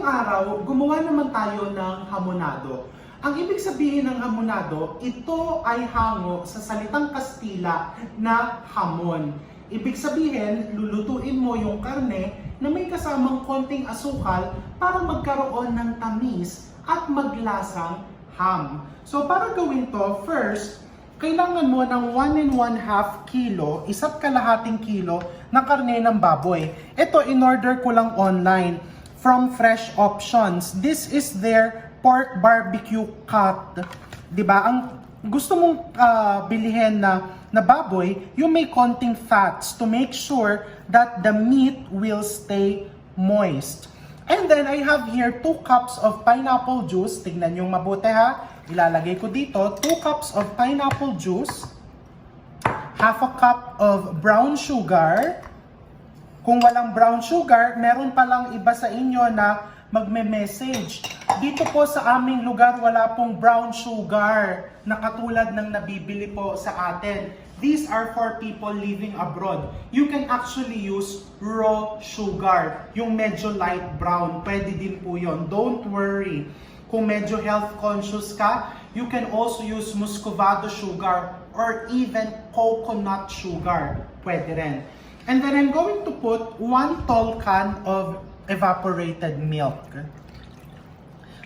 araw, gumawa naman tayo ng hamonado. Ang ibig sabihin ng hamonado, ito ay hango sa salitang Kastila na hamon. Ibig sabihin, lulutuin mo yung karne na may kasamang konting asukal para magkaroon ng tamis at maglasang ham. So para gawin to, first, kailangan mo ng 1 1/2 kilo, 1.5 kilo na karne ng baboy. Ito, in-order ko lang online from Fresh Options. This is their pork barbecue cut. Diba? Ang gusto mong bilihin na baboy, yung may konting fats to make sure that the meat will stay moist. And then I have here 2 cups of pineapple juice. Tignan yung mabuti ha. Ilalagay ko dito 2 cups of pineapple juice, 1/2 cup of brown sugar. Kung walang brown sugar, meron palang iba sa inyo na magme-message. Dito po sa aming lugar, wala pong brown sugar na katulad ng nabibili po sa atin. These are for people living abroad. You can actually use raw sugar, yung medyo light brown. Pwede din po yon. Don't worry. Kung medyo health conscious ka, you can also use muscovado sugar or even coconut sugar. Pwede rin. And then I'm going to put 1 tall can of evaporated milk.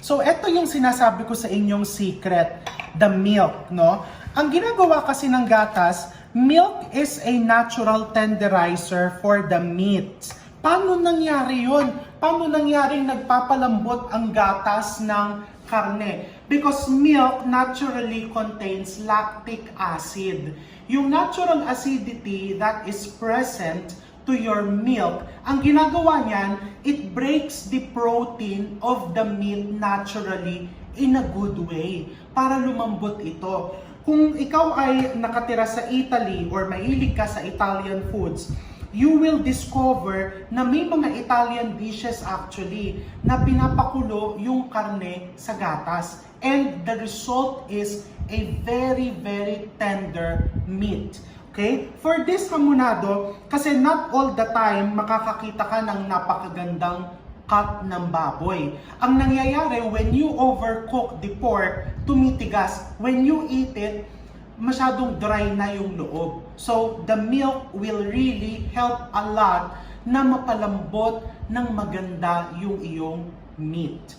So ito yung sinasabi ko sa inyong secret, the milk, no? Ang ginagawa kasi ng gatas, milk is a natural tenderizer for the meat. Paano nangyari yun? Paano nangyaring nagpapalambot ang gatas ng karne? Because milk naturally contains lactic acid. Yung natural acidity that is present to your milk, ang ginagawa niyan, it breaks the protein of the meat naturally in a good way para lumambot ito. Kung ikaw ay nakatira sa Italy or mahilig ka sa Italian foods, you will discover na may mga Italian dishes actually na pinapakulo yung karne sa gatas. And the result is a very, very tender meat. Okay? For this hamonado, kasi not all the time makakakita ka ng napakagandang cut ng baboy. Ang nangyayari, when you overcook the pork, tumitigas. When you eat it, masyadong dry na yung loob. So, the milk will really help a lot na mapalambot ng maganda yung iyong meat.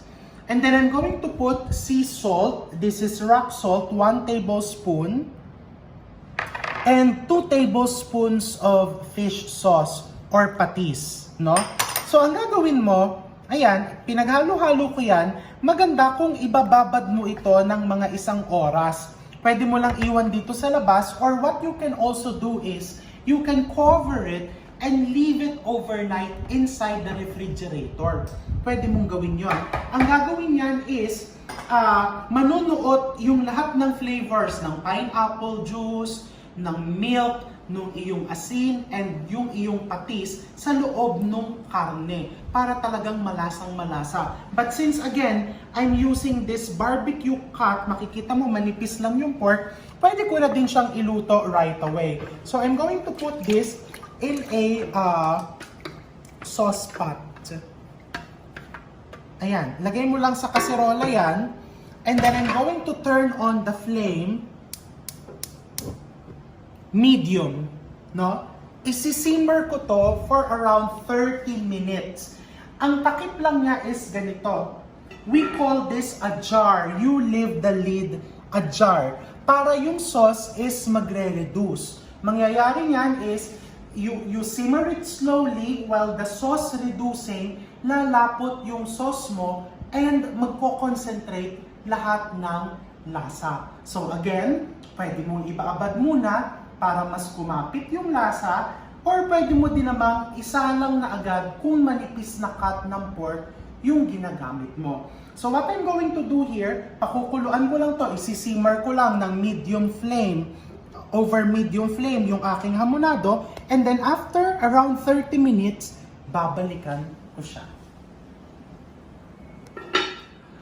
And then I'm going to put sea salt. This is rock salt, 1 tablespoon. And 2 tablespoons of fish sauce or patis, no? So, ang gagawin mo, ayan, pinaghalo-halo ko yan. Maganda kung ibababad mo ito ng mga 1 oras. Pwede mo lang iwan dito sa labas, or what you can also do is, you can cover it and leave it overnight inside the refrigerator. Pwede mong gawin yon. Ang gagawin yan is, manunuot yung lahat ng flavors ng pineapple juice, ng milk, nung iyong asin, and yung iyong patis sa loob ng karne para talagang malasang malasa. But since again, I'm using this barbecue cut, makikita mo manipis lang yung pork, pwede ko na din siyang iluto right away. So I'm going to put this in a sauce pot. Ayan, lagay mo lang sa kaserola yan, and then I'm going to turn on the flame medium, no? Isi-simmer ko to for around 30 minutes. Ang takip lang niya is ganito. We call this a jar. You leave the lid ajar. Para yung sauce is magre-reduce. Mangyayari niyan is, you simmer it slowly while the sauce reducing, lalapot yung sauce mo and magko-concentrate lahat ng lasa. So again, pwede mong ibaabad muna para mas kumapit yung lasa, or pwede mo din namang isalang na agad kung manipis na cut ng pork yung ginagamit mo. So what I'm going to do here, pakukuluan ko lang to, isisimmer ko lang ng medium flame, over medium flame yung aking hamonado, and then after around 30 minutes, babalikan ko siya.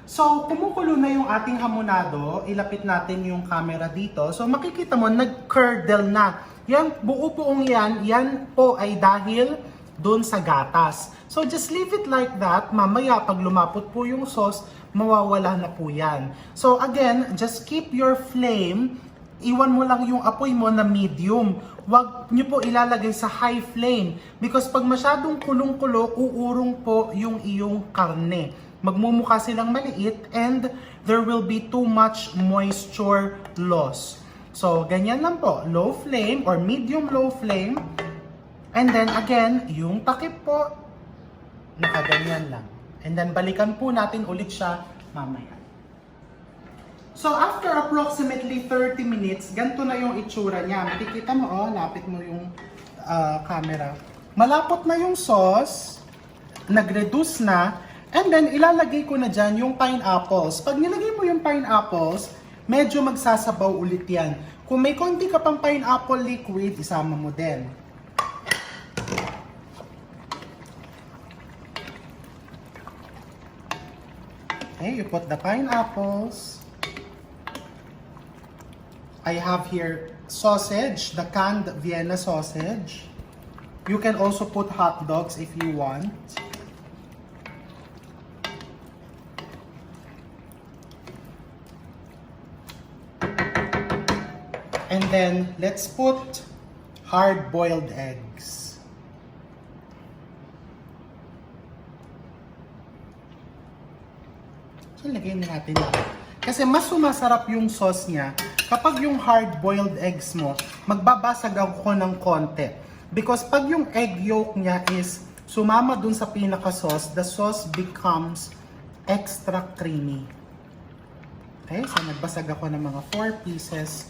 So, kumukulo na yung ating hamonado, ilapit natin yung camera dito. So, makikita mo, nag-curdle na. Yan, buo-buong yan po ay dahil doon sa gatas. So just leave it like that. Mamaya pag lumapot po yung sauce, mawawala na po yan. So again, just keep your flame. Iwan mo lang yung apoy mo na medium. Huwag nyo po ilalagay sa high flame. Because pag masyadong kulong-kulo, uurong po yung iyong karne. Magmumukha silang maliit and there will be too much moisture loss. So, ganyan lang po. Low flame or medium-low flame. And then again, yung takip po, nakaganyan lang. And then balikan po natin ulit siya mamaya. So after approximately 30 minutes, ganito na yung itsura niya. Makikita mo, oh, lapit mo yung camera. Malapot na yung sauce, nag-reduce na, and then ilalagay ko na dyan yung pineapples. Pag nilagay mo yung pineapples, medyo magsasabaw ulit yan. Kung may konti ka pang pineapple liquid, isama mo din. Okay, you put the pineapples. I have here sausage, the canned Vienna sausage. You can also put hot dogs if you want. And then, let's put hard-boiled eggs. So, lagyan natin yan. Kasi mas sumasarap yung sauce niya kapag yung hard-boiled eggs mo, magbabasag ako ng konti. Because pag yung egg yolk niya is sumama dun sa pinaka-sauce, the sauce becomes extra creamy. Okay, so nagbasag ako ng mga 4 pieces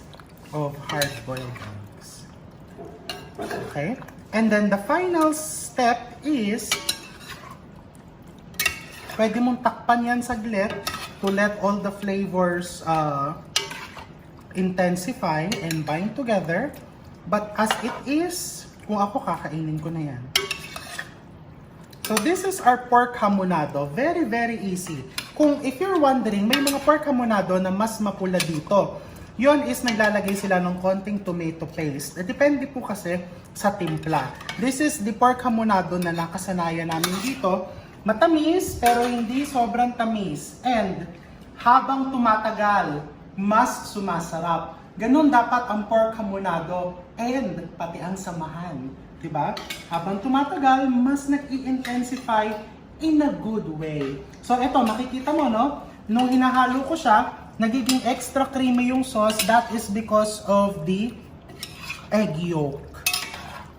of hard-boiled eggs. Okay, and then the final step is pwede mong takpan yan saglit to let all the flavors intensify and bind together. But as it is, kung ako kakainin ko na yan. So this is our pork hamonado. Very, very easy. Kung if you're wondering, may mga pork hamonado na mas mapula dito. Yon is naglalagay sila ng konting tomato paste. Depende po kasi sa timpla. This is the pork hamonado na nakasanayan namin dito. Matamis, pero hindi sobrang tamis. And habang tumatagal, mas sumasarap. Ganon dapat ang pork hamonado and pati ang samahan. Diba? Habang tumatagal, mas nag-i-intensify in a good way. So eto, makikita mo, no? Nung hinahalo ko siya, nagiging extra creamy yung sauce. That is because of the egg yolk.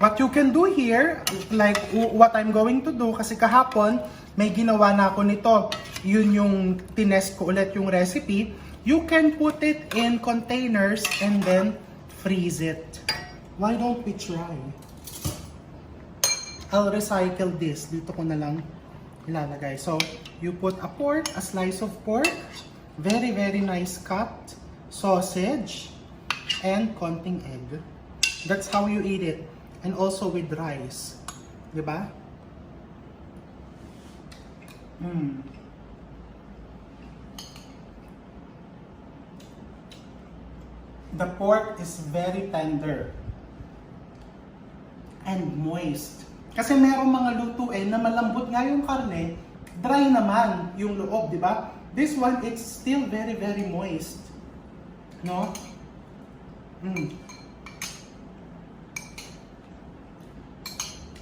What you can do here, like what I'm going to do, kasi kahapon, may ginawa na ako nito. Yun yung tinest ko ulit yung recipe. You can put it in containers and then freeze it. Why don't we try? I'll recycle this. Dito ko na lang ilalagay. So, you put a pork, a slice of pork, very, very nice cut, sausage, and konting egg. That's how you eat it. And also with rice. Diba? The pork is very tender and moist. Kasi merong mga lutuin na malambot nga yung karne, dry naman yung loob, di ba? This one, it's still very, very moist. No?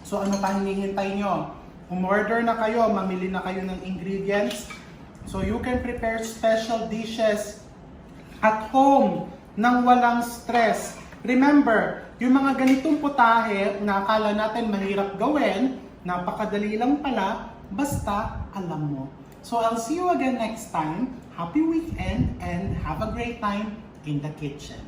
So ano pa hinihintay nyo? Umorder na kayo, mamili na kayo ng ingredients. So you can prepare special dishes at home nang walang stress. Remember, yung mga ganitong putahe na akala natin mahirap gawin, napakadali lang pala, basta alam mo. So I'll see you again next time. Happy weekend and have a great time in the kitchen.